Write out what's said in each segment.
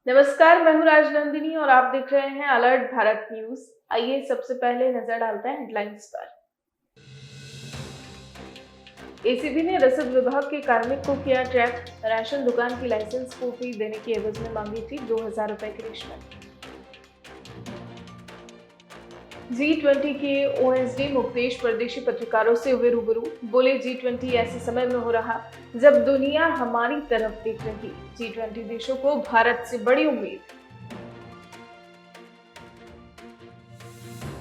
नमस्कार, मैं हूँ राजनंदिनी और आप देख रहे हैं अलर्ट भारत न्यूज। आइए सबसे पहले नजर डालते हैं हेडलाइंस पर। एसीबी ने रसद विभाग के कार्मिक को किया ट्रैप। राशन दुकान की लाइसेंस को फी देने की एवज में मांगी थी 2000 रुपए की रिश्वत। G20 के ओएसडी मुकेश परदेशी पत्रकारों से हुए रूबरू। बोले G20 ऐसे समय में हो रहा जब दुनिया हमारी तरफ देख रही। G20 देशों को भारत से बड़ी उम्मीद।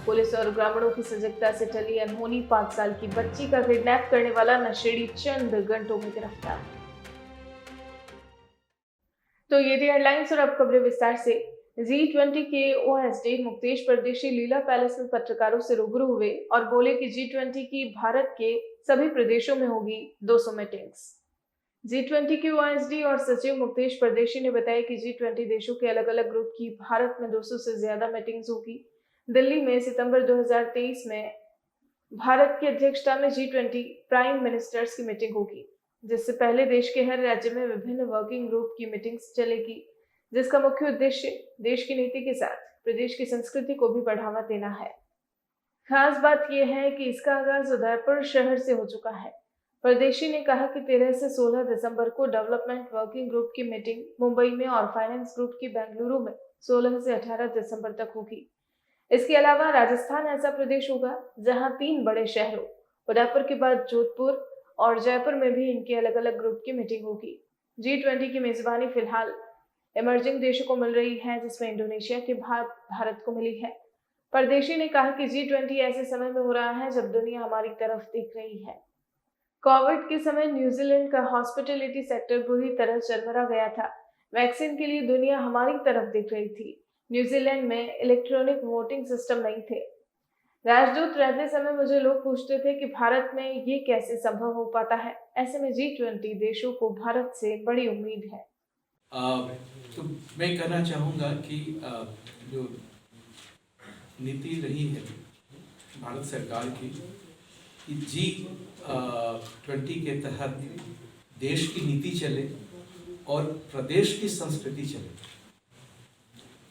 पुलिस और ग्रामीणों की सजगता से टली अनहोनी। 5 साल की बच्ची का किडनैप करने वाला नशेड़ी चंद घंटों में गिरफ्तार। तो ये थी हेडलाइंस और अब खबरें विस्तार से। G20 के ओएसडी मुकेश परदेशी लीला पैलेस में पत्रकारों से रूबरू हुए और बोले कि G20 की भारत के सभी प्रदेशों में होगी 200 मीटिंग्स। G20 के ओएसडी और सचिव मुकेश परदेशी ने बताया कि G20 देशों के अलग अलग ग्रुप की भारत में 200 से ज्यादा मीटिंग्स होगी। दिल्ली में सितंबर 2023 में भारत की अध्यक्षता में G20 प्राइम मिनिस्टर्स की मीटिंग होगी, जिससे पहले देश के हर राज्य में विभिन्न वर्किंग ग्रुप की मीटिंग्स चलेगी, जिसका मुख्य उद्देश्य देश की नीति के साथ प्रदेश की संस्कृति को भी बढ़ावा देना है। खास बात यह है कि इसका आगाज उदयपुर शहर से हो चुका है। परदेशी ने कहा कि 13 से 16 दिसंबर को डेवलपमेंट वर्किंग ग्रुप की मीटिंग मुंबई में और फाइनेंस ग्रुप की बेंगलुरु में 16 से 18 दिसंबर तक होगी। इसके अलावा राजस्थान ऐसा प्रदेश होगा जहां 3 बड़े शहरों उदयपुर के बाद जोधपुर और जयपुर में भी इनके अलग अलग ग्रुप की मीटिंग होगी। G20 की मेजबानी फिलहाल इमर्जिंग देशों को मिल रही है, जिसमें इंडोनेशिया के बाद भारत को मिली है। परदेशी ने कहा कि G20 ऐसे समय में हो रहा है जब दुनिया हमारी तरफ देख रही है। कोविड के समय न्यूजीलैंड का हॉस्पिटैलिटी सेक्टर बुरी तरह चरमरा गया था। वैक्सीन के लिए दुनिया हमारी तरफ देख रही थी। न्यूजीलैंड में इलेक्ट्रॉनिक वोटिंग सिस्टम नहीं थे। राजदूत रहते समय मुझे लोग पूछते थे कि भारत में ये कैसे संभव हो पाता है। ऐसे में G20 देशों को भारत से बड़ी उम्मीद है। तो मैं कहना चाहूँगा कि जो नीति रही है भारत सरकार की कि G20 के तहत देश की नीति चले और प्रदेश की संस्कृति चले।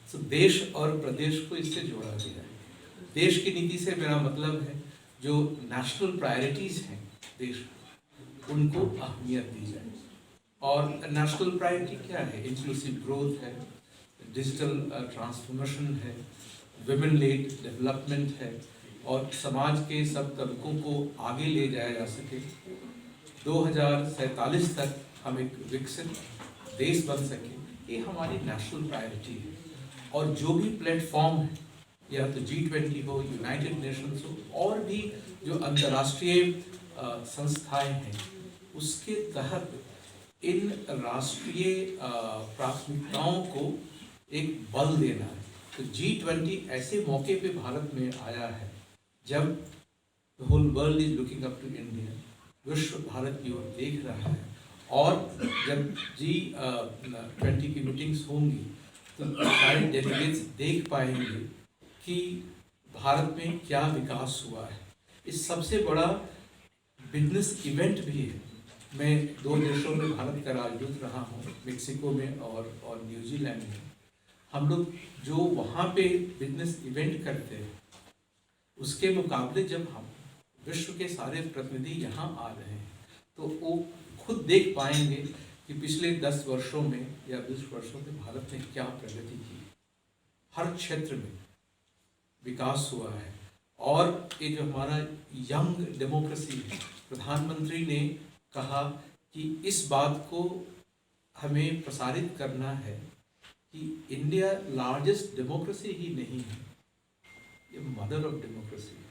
तो देश और प्रदेश को इससे जोड़ा गया है। देश की नीति से मेरा मतलब है जो नेशनल प्रायोरिटीज हैं देश, उनको अहमियत दी जाए। और नेशनल प्रायोरिटी क्या है? इंक्लूसिव ग्रोथ है, डिजिटल ट्रांसफॉर्मेशन है, विमेन लेड डेवलपमेंट है और समाज के सब तबकों को आगे ले जाया जा सके। 2047 तक हम एक विकसित देश बन सके, ये हमारी नेशनल प्रायोरिटी है। और जो भी प्लेटफॉर्म है, या तो G20 हो, यूनाइटेड नेशंस हो और भी जो अंतर्राष्ट्रीय संस्थाएं हैं, उसके तहत इन राष्ट्रीय प्राथमिकताओं को एक बल देना है। तो G20 ऐसे मौके पे भारत में आया है जब the whole world is looking up to India, विश्व भारत की ओर देख रहा है। और जब G20 की मीटिंग्स होंगी तो सारे डेलीगेट्स देख पाएंगे कि भारत में क्या विकास हुआ है। इस सबसे बड़ा बिजनेस इवेंट भी है। मैं 2 देशों में भारत का राजदूत रहा हूँ, मेक्सिको में और न्यूजीलैंड में। हम लोग जो वहाँ पे बिजनेस इवेंट करते हैं, उसके मुकाबले जब हम विश्व के सारे प्रतिनिधि यहाँ आ रहे हैं तो वो खुद देख पाएंगे कि पिछले 10 वर्षों में या 20 वर्षों में भारत ने क्या प्रगति की। हर क्षेत्र में विकास हुआ है। और ये जो हमारा यंग डेमोक्रेसी है, प्रधानमंत्री ने कहा कि इस बात को हमें प्रसारित करना है कि इंडिया लार्जेस्ट डेमोक्रेसी ही नहीं है, ये मदर ऑफ डेमोक्रेसी है।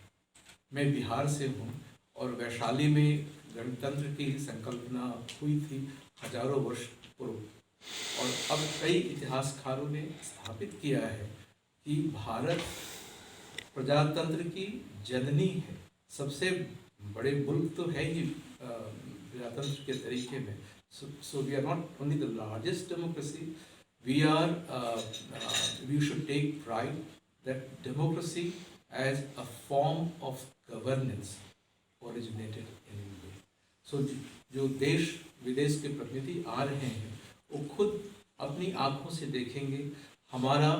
मैं बिहार से हूँ और वैशाली में गणतंत्र की संकल्पना हुई थी हजारों वर्ष पूर्व। और अब कई इतिहासकारों ने स्थापित किया है कि भारत प्रजातंत्र की जननी है। सबसे बड़े मुल्क तो है ही प्रजातंत्र के तरीके में। So we are not only the largest democracy, we should take pride that democracy as a form of governance originated in India. So जो देश विदेश के प्रतिनिधि आ रहे हैं वो खुद अपनी आंखों से देखेंगे। हमारा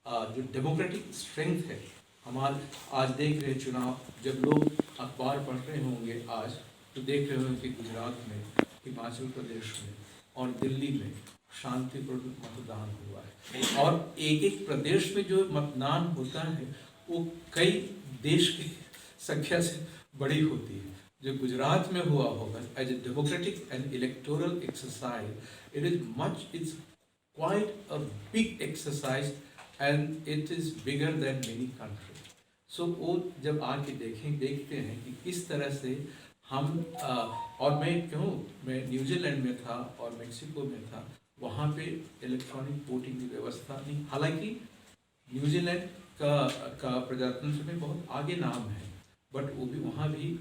जो डेमोक्रेटिक स्ट्रेंथ है, हमारे आज देख रहे हैं चुनाव, जब लोग अखबार पढ़ रहे होंगे आज, तो देख रहे होंगे कि गुजरात में, हिमाचल प्रदेश में और दिल्ली में शांतिपूर्ण मतदान हुआ है। और एक एक प्रदेश में जो मतदान होता है वो कई देश की संख्या से बड़ी होती है। जो गुजरात में हुआ होगा as a democratic and electoral exercise, it's quite a big exercise and it is bigger than many country. So वो जब आके देखते हैं कि किस तरह से हम और मैं न्यूजीलैंड में था और मेक्सिको में था, वहाँ पे इलेक्ट्रॉनिक वोटिंग की व्यवस्था नहीं। हालांकि न्यूजीलैंड का प्रजातंत्र में बहुत आगे नाम है, बट वो भी वहाँ भी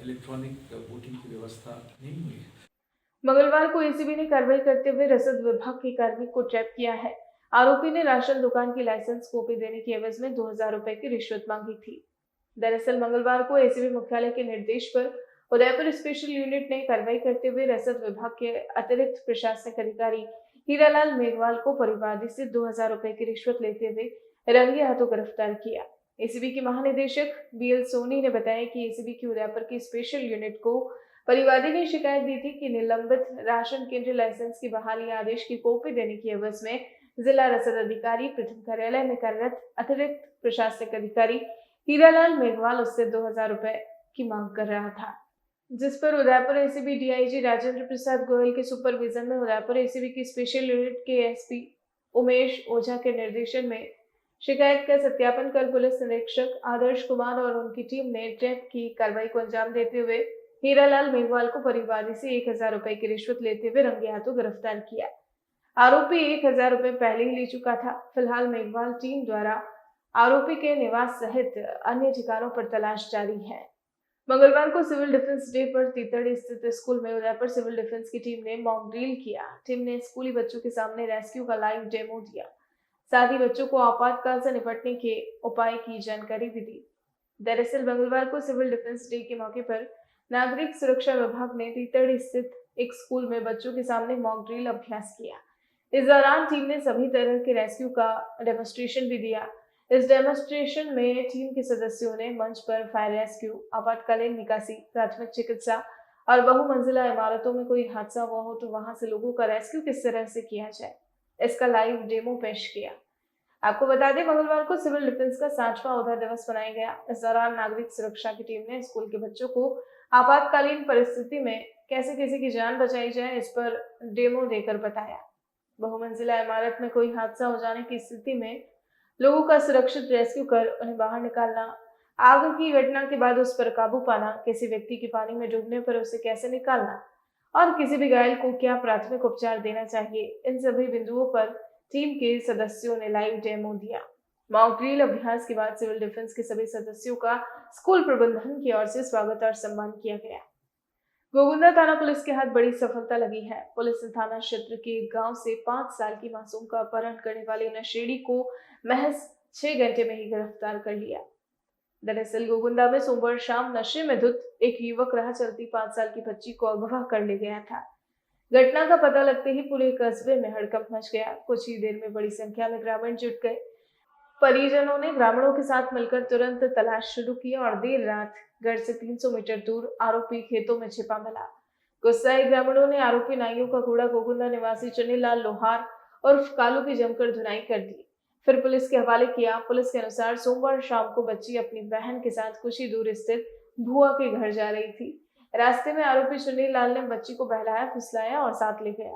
इलेक्ट्रॉनिक वोटिंग की व्यवस्था नहीं हुई है। मंगलवार को एसीबी ने कार्रवाई करते हुए रसद विभाग के कार्मिक को ट्रैप किया है। आरोपी ने राशन दुकान की लाइसेंस कॉपी देने की एवज में 2000 रुपए की रिश्वत मांगी थी। दरअसल मंगलवार को एसीबी मुख्यालय के निर्देश पर उदयपुर स्पेशल यूनिट ने कार्रवाई करते हुए रसद विभाग के अतिरिक्त प्रशासनिक अधिकारी हीरालाल मेघवाल को परिवादी से 2000 रुपए की रिश्वत लेते हुए रंगे हाथों गिरफ्तार किया। एसीबी के महानिदेशक बीएल सोनी ने बताया कि एसीबी की उदयपुर की स्पेशल यूनिट को परिवादी ने शिकायत दी थी कि निलंबित राशन केंद्र लाइसेंस की बहाली आदेश की कॉपी देने की एवज में जिला रसद अधिकारी प्रथम कार्यालय में कार्यरत अतिरिक्त प्रशासनिक अधिकारी हीरालाल मेघवाल उससे 2000 रुपए की मांग कर रहा था, जिस पर उदयपुर एसीबी डीआईजी राजेंद्र प्रसाद गोयल के सुपरविजन में उदयपुर एसीबी की स्पेशल यूनिट के एसपी उमेश ओझा के निर्देशन में शिकायत का सत्यापन कर पुलिस निरीक्षक आदर्श कुमार और उनकी टीम ने ट्रैप की कार्रवाई को अंजाम देते हुए हीरालाल मेघवाल को परिवादी से 1000 रुपए की रिश्वत लेते हुए रंगे हाथों गिरफ्तार किया। आरोपी 1000 रुपए पहले ही ले चुका था। फिलहाल मेघवाल टीम द्वारा आरोपी के निवास सहित अन्य ठिकानों पर तलाश जारी है। मंगलवार को सिविल डिफेंस डे पर तीतड़ी स्थित स्कूल में उदयपुर सिविल डिफेंस की टीम ने मॉक ड्रिल किया। टीम ने स्कूली बच्चों के सामने रेस्क्यू का लाइव डेमो दिया, साथ ही बच्चों को आपातकाल से निपटने के उपाय की जानकारी भी दी। दरअसल मंगलवार को सिविल डिफेंस डे के मौके पर नागरिक सुरक्षा विभाग ने तीतड़ी स्थित एक स्कूल में बच्चों के सामने मॉक ड्रिल अभ्यास किया। इस दौरान टीम ने सभी तरह के रेस्क्यू का डेमोन्स्ट्रेशन भी दिया। इस डेमोन्स्ट्रेशन में टीम के सदस्यों ने मंच पर फायर रेस्क्यू, आपातकालीन निकासी, प्राथमिक चिकित्सा और बहुमंजिला इमारतों में कोई हादसा हुआ हो तो वहां से लोगों का रेस्क्यू किस तरह से किया जाए, इसका लाइव डेमो पेश किया। आपको बता दें, मंगलवार को सिविल डिफेंस का 60वां ओधा दिवस मनाया गया। इस दौरान नागरिक सुरक्षा की टीम ने स्कूल के बच्चों को आपातकालीन परिस्थिति में कैसे किसी की जान बचाई जाए, इस पर डेमो देकर बताया। बहुमंजिला इमारत में कोई हादसा हो जाने की स्थिति में लोगों का सुरक्षित रेस्क्यू कर उन्हें बाहर निकालना, आग की घटना के बाद उस पर काबू पाना, किसी व्यक्ति की पानी में डूबने पर उसे कैसे निकालना और किसी भी घायल को क्या प्राथमिक उपचार देना चाहिए, इन सभी बिंदुओं पर टीम के सदस्यों ने लाइव डेमो दिया। मॉक ड्रिल अभ्यास के बाद सिविल डिफेंस के सभी सदस्यों का स्कूल प्रबंधन की ओर से स्वागत और सम्मान किया गया। गोविंदा थाना पुलिस के हाथ बड़ी सफलता लगी है। पुलिस ने थाना क्षेत्र के गांव से 5 साल की मासूम का अपहरण करने वाले नशेड़ी को महज 6 घंटे में ही गिरफ्तार कर लिया। दरअसल गोविंदा में सोमवार शाम नशे में धुत एक युवक राह चलती 5 साल की बच्ची को अगवा कर ले गया था। घटना का पता लगते ही पूरे कस्बे में हड़कंप मच गया। कुछ ही देर में बड़ी संख्या में ग्रामीण जुट गए। परिजनों ने ग्रामीणों के साथ मिलकर तुरंत तलाश शुरू की और देर रात घर से 300 मीटर दूर आरोपी खेतों में छिपा मिला। गुस्साए ग्रामीणों ने आरोपी नाइयों का कूड़ा गोविंदा निवासी चुनीलाल लोहार और कालू की जमकर धुनाई कर दी, फिर पुलिस के हवाले किया। पुलिस के अनुसार सोमवार शाम को बच्ची अपनी बहन के साथ कुछ ही दूर स्थित बुआ के घर जा रही थी। रास्ते में आरोपी चुनीलाल ने बच्ची को बहलाया, फुसलाया और साथ ले गया।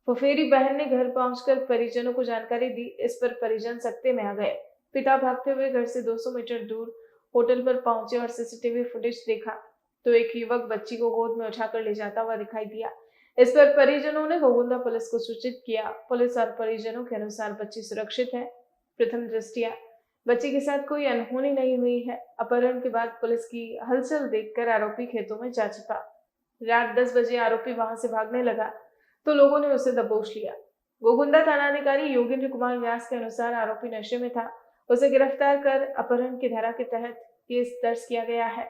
फुफेरी बहन ने घर पहुंचकर परिजनों को जानकारी दी। इस पर परिजन सख्ते में आ गए। पिता भागते हुए घर से 200 मीटर दूर होटल पर पहुंचे और सीसीटीवी फुटेज देखा तो एक युवक बच्ची को गोद में उठाकर ले जाता हुआ दिखाई दिया। इस पर परिजनों ने गोविंदा पुलिस को सूचित किया। पुलिस और परिजनों के अनुसार बच्ची सुरक्षित है। प्रथम दृष्टया बच्ची के साथ कोई अनहोनी नहीं हुई है। अपहरण के बाद पुलिस की हलचल देखकर आरोपी खेतों में जा छिपा। रात 10 बजे आरोपी वहां से भागने लगा तो लोगों ने उसे दबोच लिया। गोविंदा थानाधिकारी योगेंद्र कुमार व्यास के अनुसार आरोपी नशे में था। उसे गिरफ्तार कर अपहरण की धारा के तहत केस दर्ज किया गया है।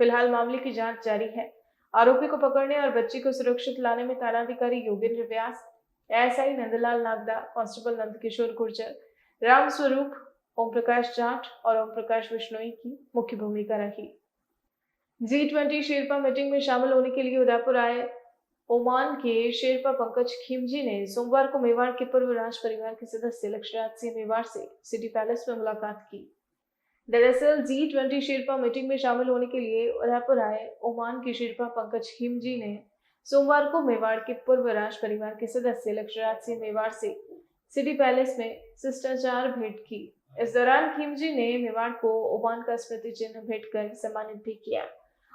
फिलहाल मामले की जांच जारी है। आरोपी को पकड़ने और बच्ची को सुरक्षित लाने में थानाधिकारी योगेंद्र व्यास, एएसआई नंदलाल नागदा, कांस्टेबल नंदकिशोर गुर्जर, राम स्वरूप, ओम प्रकाश जाट और ओम प्रकाश बिश्नोई की मुख्य भूमिका रही। G20 शेरपा मीटिंग में शामिल होने के लिए उदयपुर आए ओमान के शेरपा पंकज खिमजी ने सोमवार को मेवाड़ के पूर्व राज परिवार के सदस्य लक्ष्यराज सिंह मेवाड़ से सिटी पैलेस में मुलाकात की। दरअसल G20 शेरपा मीटिंग में शामिल होने के लिए उदयपुर आए ओमान के शेरपा पंकज खिमजी ने सोमवार को मेवाड़ के पूर्व राज परिवार के सदस्य लक्ष्यराज सिंह मेवाड़ से सिटी पैलेस में शिष्टाचार भेंट की। इस दौरान खिमजी ने मेवाड़ को ओमान का स्मृति चिन्ह भेंट कर सम्मानित भी किया।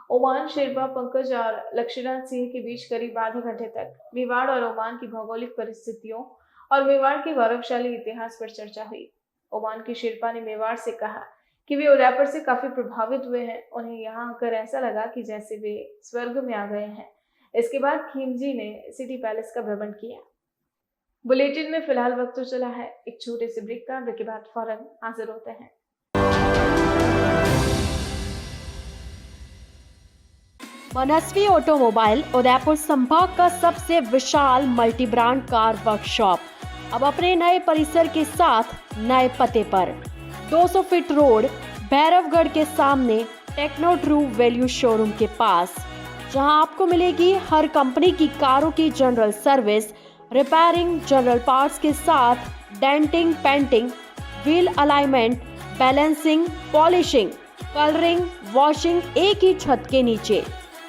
ओमान शेरपा पंकज और लक्ष्यराज सिंह के बीच करीब आधे घंटे तक मेवाड़ और ओमान की भौगोलिक परिस्थितियों और मेवाड़ के गौरवशाली इतिहास पर चर्चा हुई। ओमान के शेरपा ने मेवाड़ से कहा कि वे उदयपुर से काफी प्रभावित हुए हैं। उन्हें यहाँ आकर ऐसा लगा कि जैसे वे स्वर्ग में आ गए हैं। इसके बाद खिमजी ने सिटी पैलेस का भ्रमण किया। बुलेटिन में फिलहाल वक्त तो चला है एक छोटे से ब्रेक का, ब्रेक के बाद फौरन हाजिर होते हैं। मनस्वी ऑटोमोबाइल उदयपुर संभाग का सबसे विशाल मल्टी ब्रांड कार वर्कशॉप अब अपने नए परिसर के साथ नए पते पर 200 फीट रोड, भैरवगढ़ के सामने टेक्नो ट्रू वैल्यू शोरूम के पास, जहां आपको मिलेगी हर कंपनी की कारों की general service, repairing, general parts के साथ denting, painting, wheel alignment, balancing, polishing, colouring, washing एक ही छत के नीचे।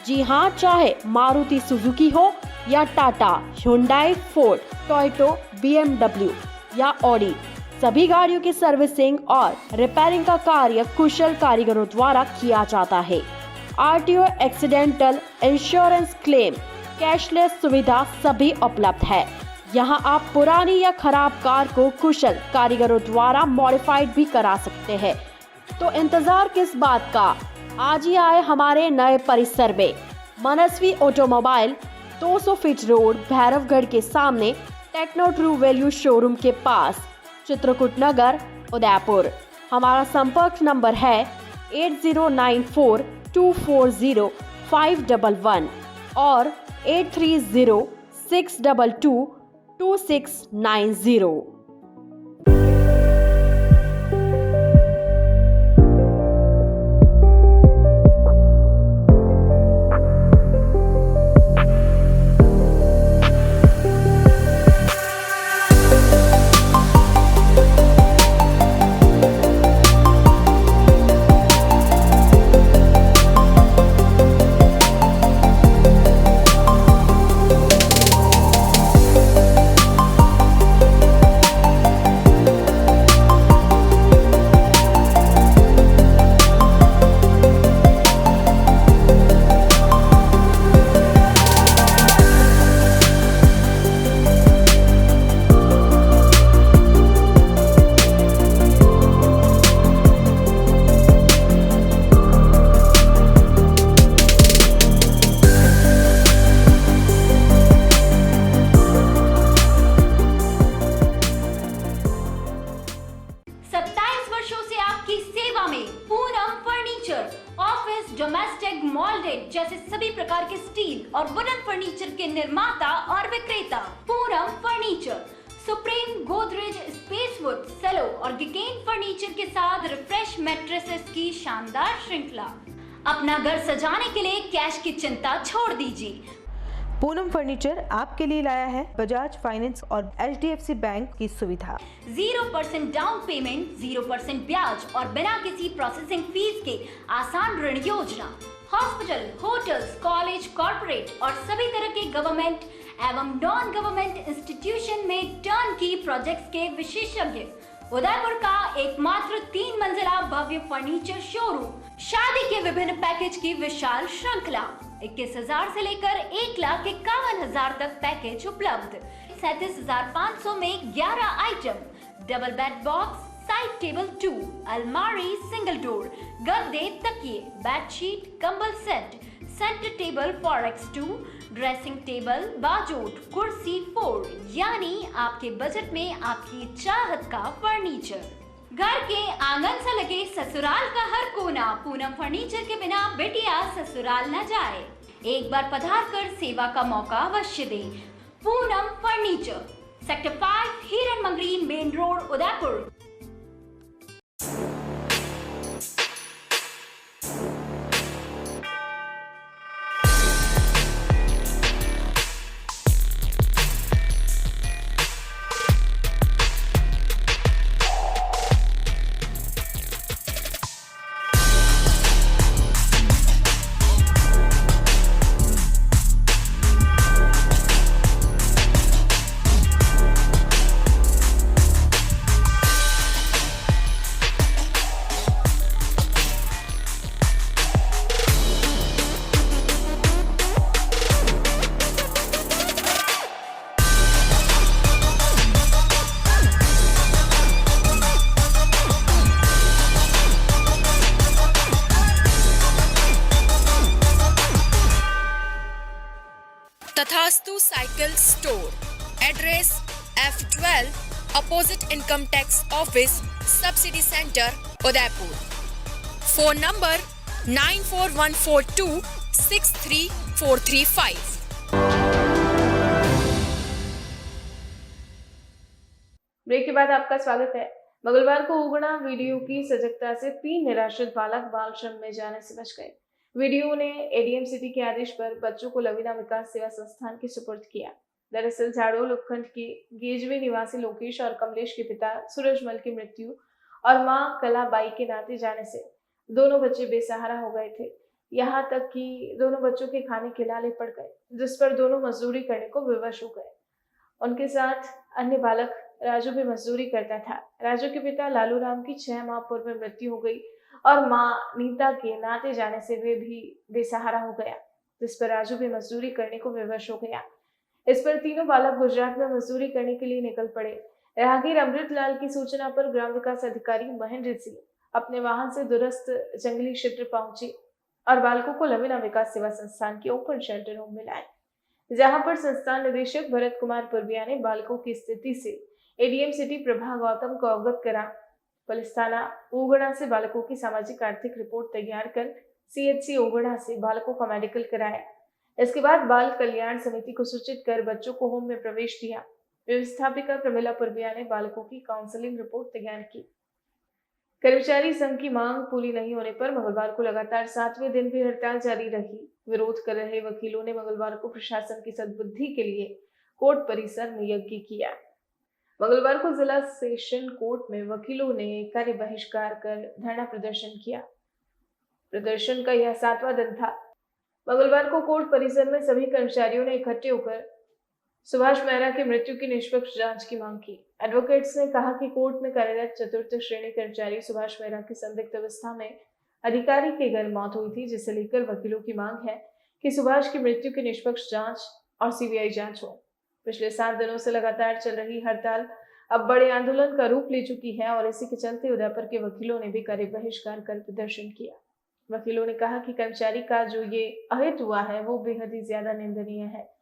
जी हाँ, चाहे मारुति सुजुकी हो या Tata, Hyundai, Ford, Toyota, BMW या ऑडी, सभी गाड़ियों की सर्विसिंग और रिपेयरिंग का कार्य कुशल कारीगरों द्वारा किया जाता है। RTO, accidental, insurance claim, cashless सुविधा सभी उपलब्ध है। यहाँ आप पुरानी या खराब कार को कुशल कारीगरों द्वारा मॉडिफाइड भी करा सकते हैं। तो इंतजार किस बात का, आज ही आए हमारे नए परिसर में। मनस्वी ऑटोमोबाइल, 200 फीट रोड, भैरवगढ़ के सामने टेक्नो ट्रू वैल्यू शोरूम के पास, चित्रकूट नगर, उदयपुर। हमारा संपर्क नंबर है 8094240511 और 8306222690। डोमेस्टिक, मॉल्डेड जैसे सभी प्रकार के स्टील और वुडन फर्नीचर के निर्माता और विक्रेता पूरम फर्नीचर, सुप्रीम, गोदरेज, स्पेसवुड, सेलो और गिकेन फर्नीचर के साथ रिफ्रेश मैट्रेसेस की शानदार श्रृंखला। अपना घर सजाने के लिए कैश की चिंता छोड़ दीजिए। पूनम फर्नीचर आपके लिए लाया है बजाज फाइनेंस और HDFC बैंक की सुविधा। 0% डाउन पेमेंट, 0% ब्याज और बिना किसी प्रोसेसिंग फीस के आसान ऋण योजना। हॉस्पिटल, होटल्स, कॉलेज, कॉर्पोरेट और सभी तरह के गवर्नमेंट एवं नॉन गवर्नमेंट इंस्टीट्यूशन में टर्न की प्रोजेक्ट्स के विशेषज्ञ। उदयपुर का एकमात्र 3 मंजिला भव्य फर्नीचर शोरूम। शादी के विभिन्न पैकेज की विशाल श्रृंखला। 21,000 से लेकर 1,51,000 तक पैकेज उपलब्ध। 37,500 में 11 item, double bed box, side table 2, अलमारी, सिंगल डोर, गद्दे, तकिए, बेडशीट, कंबल set, centre table 4x2, dressing table, बाजोट, कुर्सी 4, यानी आपके बजट में आपकी चाहत का फर्नीचर। घर के आंगन से लगे ससुराल का हर कोना। पूनम फर्नीचर के बिना बेटिया ससुराल न जाए। एक बार पधार कर सेवा का मौका अवश्य दें। पूनम फर्नीचर, सेक्टर 5, हिरन Mangri, main road, Udaipur. Tathastu cycle store, address F12 opposite income tax office, subsidy centre, Udaipur. Phone number 9414263435। Break के बाद आपका स्वागत है। मंगलवार को उगना वीडियो की सजगता से 3 निराश्रित बालक बाल श्रम में जाने से बच गए। वीडियो ने एडीएम सिटी के आदेश पर बच्चों को लवीना विकास सेवा संस्थान के सुपुर्द किया। दरअसल झाड़ोल उपखंड के गेजवे निवासी लोकेश और कमलेश के पिता सूरजमल की मृत्यु और मां कलाबाई के नाते जाने से दोनों बच्चे बेसहारा हो गए थे। यहाँ तक कि दोनों बच्चों के खाने के लाले पड़ गए, जिस पर दोनों मजदूरी करने को विवश हो गए। उनके साथ अन्य बालक राजू भी मजदूरी करता था। राजू के पिता लालू राम की 6 माह पूर्व में मृत्यु हो गई और मां नीता के नाते जाने से वे भी बेसहारा हो गया, जिस पर राजू भी मजदूरी करने को विवश हो गया। इस पर तीनों बालक गुजरात में मजदूरी करने के लिए निकल पड़े। राहगीर अमृतलाल की सूचना पर ग्राम विकास अधिकारी महेंद्र सिंह अपने वाहन से दूरस्थ जंगली क्षेत्र पहुंचे और बालकों को लवीना विकास सेवा संस्थान के ओपन शेल्टर होम में लाए, जहां पर संस्थान निदेशक भरत कुमार पुरबिया ने बालकों की स्थिति से एडीएम सिटी प्रभा गौतम को अवगत करा। पुलिस थाना उगड़ा से बालकों की सामाजिक आर्थिक रिपोर्ट तैयार कर सीएचसी उगड़ा से बालकों का मेडिकल कराया। इसके बाद बाल कल्याण समिति को सूचित कर बच्चों को होम में प्रवेश दिया। व्यवस्थापिका प्रमिला पुरबिया ने बालकों की काउंसलिंग रिपोर्ट तैयार की। कर्मचारी संघ की मांग पूरी नहीं होने पर मंगलवार को लगातार 7वें दिन भी हड़ताल जारी रही। विरोध कर रहे वकीलों ने मंगलवार को प्रशासन की सद्बुद्धि के लिए कोर्ट परिसर में यज्ञ किया। मंगलवार को जिला सेशन कोर्ट में वकीलों ने कार्य बहिष्कार कर धरना प्रदर्शन किया। प्रदर्शन का यह 7वां दिन था। मंगलवार को कोर्ट परिसर में सभी कर्मचारियों ने इकट्ठे होकर सुभाष मेहरा की मृत्यु की निष्पक्ष जांच की मांग की। एडवोकेट्स ने कहा कि कोर्ट में कार्यरत 4th श्रेणी कर्मचारी सुभाष मेहरा की संदिग्ध अवस्था में अधिकारी के घर मौत हुई थी, जिसे लेकर वकीलों की मांग है कि सुभाष की मृत्यु की निष्पक्ष जांच और सीबीआई जांच हो। पिछले 7 दिनों से लगातार चल रही हड़ताल अब बड़े आंदोलन का रूप ले चुकी है और इसी के चलते उदयपुर के वकीलों ने भी कार्य बहिष्कार कर प्रदर्शन किया। वकीलों ने कहा कि कर्मचारी का जो ये अहित हुआ है वो बेहद ही ज्यादा निंदनीय है।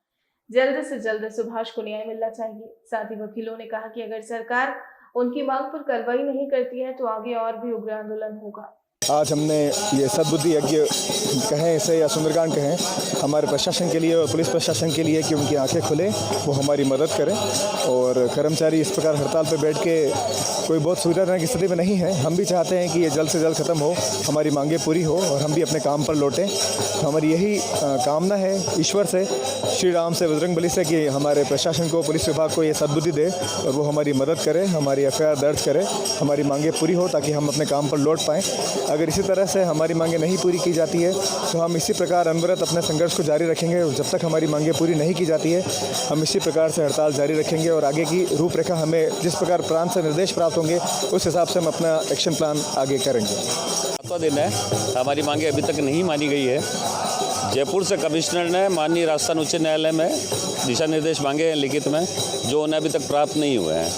जल्द से जल्द सुभाष को न्याय मिलना चाहिए। साथ ही वकीलों ने कहा कि अगर सरकार उनकी मांग पर कार्रवाई नहीं करती है तो आगे और भी उग्र आंदोलन होगा। आज हमने ये सद्बुद्धि यज्ञ कहें इसे या सुंदरकांड कहें, हमारे प्रशासन के लिए और पुलिस प्रशासन के लिए कि उनकी आंखें खुले, वो हमारी मदद करें। और कर्मचारी इस प्रकार हड़ताल पर बैठ के कोई बहुत सुविधाजनक की स्थिति में नहीं है। हम भी चाहते हैं कि ये जल्द से जल्द ख़त्म हो, हमारी मांगें पूरी हो और हम भी अपने काम पर लौटें। तो हमारी यही कामना है ईश्वर से, श्री राम से, बजरंगबली से कि हमारे प्रशासन को, पुलिस विभाग को ये सद्बुद्धि दे और वो हमारी मदद करे, हमारी एफआईआर दर्ज करे, हमारी मांगें पूरी हो ताकि हम अपने काम पर लौट पाएँ। अगर इसी तरह से हमारी मांगें नहीं पूरी की जाती है तो हम इसी प्रकार अनवरत अपने संघर्ष को जारी रखेंगे और जब तक हमारी मांगें पूरी नहीं की जाती है हम इसी प्रकार से हड़ताल जारी रखेंगे और आगे की रूपरेखा हमें जिस प्रकार प्रांत से निर्देश प्राप्त होंगे उस हिसाब से हम अपना एक्शन प्लान आगे करेंगे। 7वां दिन है, हमारी मांगें अभी तक नहीं मानी गई है। जयपुर से कमिश्नर ने माननीय राजस्थान उच्च न्यायालय में दिशा निर्देश मांगे हैं लिखित में, जो उन्हें अभी तक प्राप्त नहीं हुए हैं।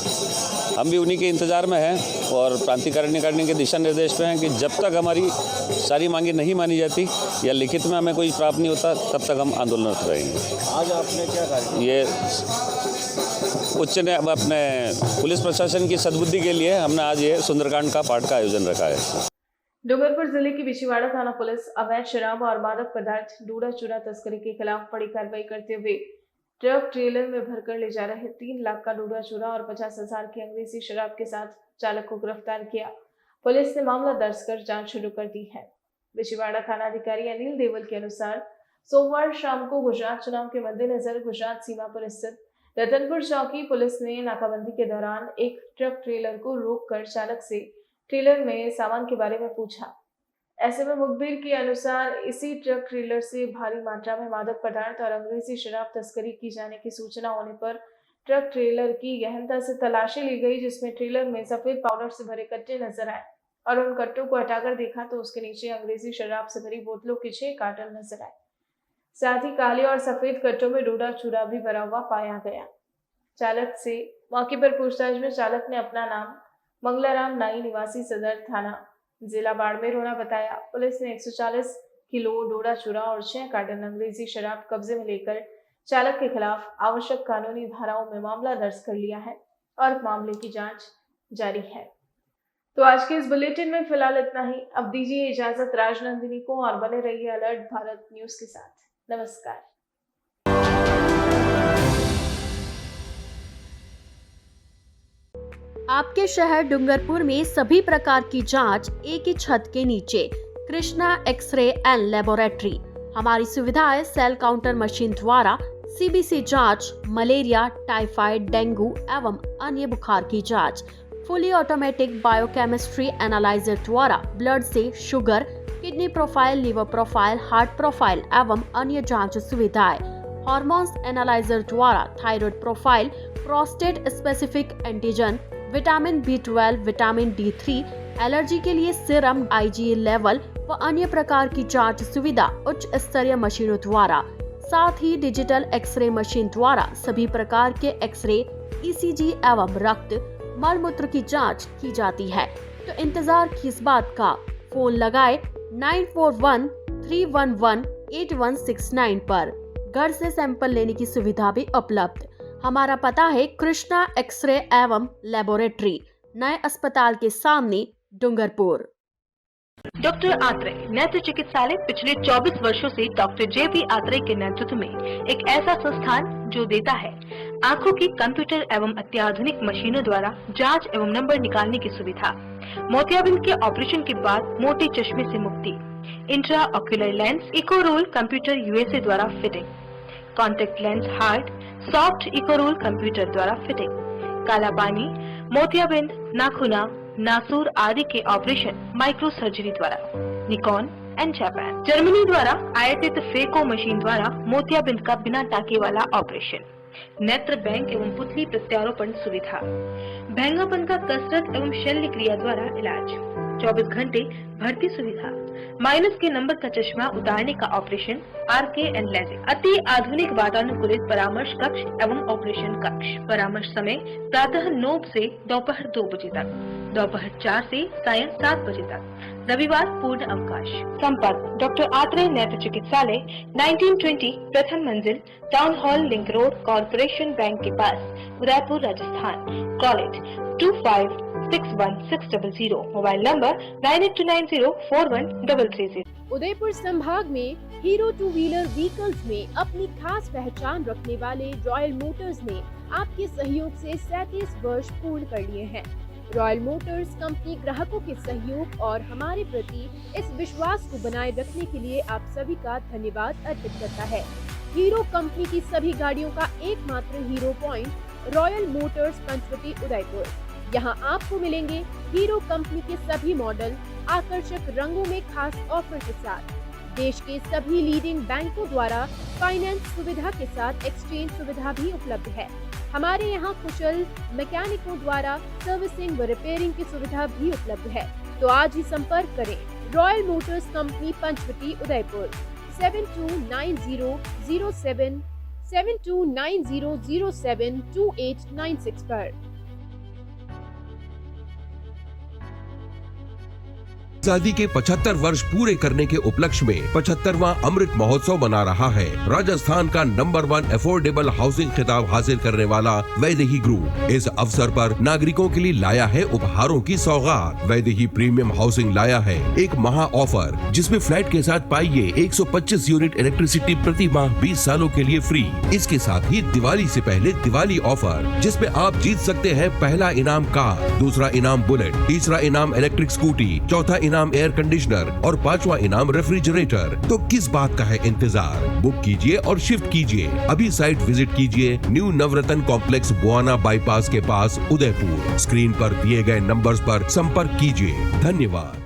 हम भी उन्हीं के इंतज़ार में हैं और प्रांतिकारिणी करने के दिशा निर्देश पे हैं कि जब तक हमारी सारी मांगें नहीं मानी जाती या लिखित में हमें कोई प्राप्त नहीं होता तब तक हम आंदोलनरत रहेंगे। आज आपने क्या कहा? ये अपने पुलिस प्रशासन की सद्बुद्धि के लिए हमने आज ये सुंदरकांड का पाठ का आयोजन रखा है। डूंगरपुर जिले की बिछीवाड़ा थाना पुलिस अवैध शराब और मादक पदार्थ डूडा चूरा तस्करी के खिलाफ बड़ी कार्रवाई करते हुए ट्रक ट्रेलर में भरकर ले जा रहे 3 लाख का डोडा चूरा और 50,000 की अंग्रेजी शराब के साथ चालक को गिरफ्तार किया। पुलिस ने मामला दर्ज कर जांच शुरू कर दी है। बिछवाड़ा थानाधिकारी अनिल देवल के अनुसार सोमवार शाम को गुजरात चुनाव के मद्देनजर गुजरात सीमा पर स्थित रतनपुर चौकी पुलिस ने नाकाबंदी के दौरान एक ट्रक ट्रेलर को रोककर चालक से ट्रेलर में सामान के बारे में पूछा। ऐसे में मुखबिर के अनुसार इसी ट्रक ट्रेलर से भारी मात्रा में मादक पदार्थ और अंग्रेजी शराब तस्करी की जाने की सूचना होने पर ट्रक ट्रेलर की गहनता से तलाशी ली गई, जिसमें ट्रेलर में सफेद पाउडर से भरे कट्टे नजर आए और उन कट्टों को हटाकर देखा तो उसके नीचे अंग्रेजी शराब से भरी बोतलों के 6 कार्टन नजर आए। साथ ही काले और सफेद कट्टों में डोडा चूरा भी भरा हुआ पाया गया। चालक से मौके पर पूछताछ में चालक ने अपना नाम मंगलाराम नाई निवासी सदर थाना जिला बाड़मेर होना बताया। पुलिस ने 140 किलो डोडा चूरा और 6 कार्टन अंग्रेजी शराब कब्जे में लेकर चालक के खिलाफ आवश्यक कानूनी धाराओं में मामला दर्ज कर लिया है और मामले की जांच जारी है। तो आज के इस बुलेटिन में फिलहाल इतना ही। अब दीजिए इजाजत राजनंदिनी को और बने रहिए अलर्ट भारत न्यूज के साथ। नमस्कार। आपके शहर डूंगरपुर में सभी प्रकार की जांच एक ही छत के नीचे। Krishna x-ray and laboratory. हमारी सुविधाएं सेल काउंटर मशीन द्वारा सीबीसी जांच, मलेरिया, टाइफाइड, डेंगू एवं अन्य बुखार की जांच। फुली ऑटोमेटिक बायोकेमिस्ट्री एनालाइजर द्वारा ब्लड से sugar, kidney profile, liver profile, heart profile एवं अन्य जांच सुविधाएं। हार्मोन्स एनालाइजर द्वारा thyroid profile, prostate specific antigen, vitamin B12, vitamin D3, allergy के लिए सीरम, IgE लेवल व अन्य प्रकार की जांच सुविधा उच्च स्तरीय मशीनों द्वारा। साथ ही डिजिटल एक्सरे मशीन द्वारा सभी प्रकार के एक्सरे, ECG एवं रक्त, मल मूत्र की जांच की जाती है। तो इंतजार किस बात का, फोन लगाए 9413118169 पर। घर से सैंपल लेने की सुविधा भी उपलब्ध। हमारा पता है कृष्णा एक्सरे एवं लेबोरेटरी, नए अस्पताल के सामने, डूंगरपुर। डॉक्टर आत्रेय नेत्र चिकित्सालय पिछले 24 वर्षों से डॉक्टर JP आत्रेय के नेतृत्व में एक ऐसा संस्थान जो देता है आंखों की कंप्यूटर एवं अत्याधुनिक मशीनों द्वारा जांच एवं नंबर निकालने की सुविधा। मोतियाबिंद के ऑपरेशन के बाद मोटे चश्मे से मुक्ति। Intra ocular lens eco roll computer USA द्वारा fitting. Contact lens hard soft eco roll computer द्वारा फिटिंग। काला पानी, मोतियाबिंद, नाखूना, नासूर आदि के ऑपरेशन माइक्रो सर्जरी द्वारा। Nikon and Japan. जर्मनी द्वारा आयातित फेको मशीन द्वारा मोतियाबिंद का बिना टाके वाला ऑपरेशन। नेत्र बैंक एवं पुतली प्रत्यारोपण सुविधा। भैंगापन का कसरत एवं शल्य क्रिया द्वारा इलाज। 24 घंटे भर्ती सुविधा। माइनस के नंबर का चश्मा उतारने का ऑपरेशन, RK एंड लेजिक। अति आधुनिक वातानुकूलित परामर्श कक्ष एवं ऑपरेशन कक्ष। परामर्श समय प्रातः 9 से दोपहर 2 बजे तक, दोपहर 4 से सायं 7 बजे तक, रविवार पूर्ण अवकाश। संपर्क डॉक्टर आत्रेय नेत्र चिकित्सालय 1920 प्रथम मंजिल, town hall, link road, corporation bank के पास, Udaipur, Rajasthan. College 25616000। Mobile number 9829041330। Udaipur संभाग में हीरो 2 व्हीलर व्हीकल्स में अपनी खास पहचान रखने वाले रॉयल मोटर्स ने आपके सहयोग से 37 वर्ष पूर्ण कर लिए हैं। रॉयल मोटर्स कंपनी ग्राहकों के सहयोग और हमारे प्रति इस विश्वास को बनाए रखने के लिए आप सभी का धन्यवाद अर्पित करता है। हीरो कंपनी की सभी गाड़ियों का एकमात्र hero point royal motors Panchvati Udaipur. यहाँ आपको मिलेंगे हीरो कंपनी के सभी मॉडल आकर्षक रंगों में खास ऑफर के साथ। देश के सभी लीडिंग बैंकों द्वारा फाइनेंस सुविधा के साथ एक्सचेंज सुविधा भी उपलब्ध है। हमारे यहाँ कुशल मैकेनिकों द्वारा सर्विसिंग व रिपेयरिंग की सुविधा भी उपलब्ध है। तो आज ही संपर्क करें royal motors company Panchvati Udaipur 7290072896 पर। आजादी के 75 वर्ष पूरे करने के उपलक्ष्य में 75वां अमृत महोत्सव मना रहा है। राजस्थान का नंबर 1 अफोर्डेबल हाउसिंग खिताब हासिल करने वाला वैदेही ग्रुप इस अवसर पर नागरिकों के लिए लाया है उपहारों की सौगात। वैदेही प्रीमियम हाउसिंग लाया है एक महा ऑफर, जिसमें फ्लैट के साथ पाइए 125 यूनिट इलेक्ट्रिसिटी प्रति माह 20 सालों के लिए फ्री। इसके साथ ही दिवाली से पहले दिवाली ऑफर, जिसमें आप जीत सकते हैं पहला इनाम कार, दूसरा इनाम बुलेट, तीसरा इनाम इलेक्ट्रिक स्कूटी, चौथा इनाम एयर कंडीशनर और 5वां इनाम रेफ्रिजरेटर। तो किस बात का है इंतजार? बुक कीजिए और शिफ्ट कीजिए। अभी साइट विजिट कीजिए न्यू नवरत्न कॉम्प्लेक्स बुआना बाईपास के पास उदयपुर। स्क्रीन पर दिए गए नंबर्स पर संपर्क कीजिए। धन्यवाद।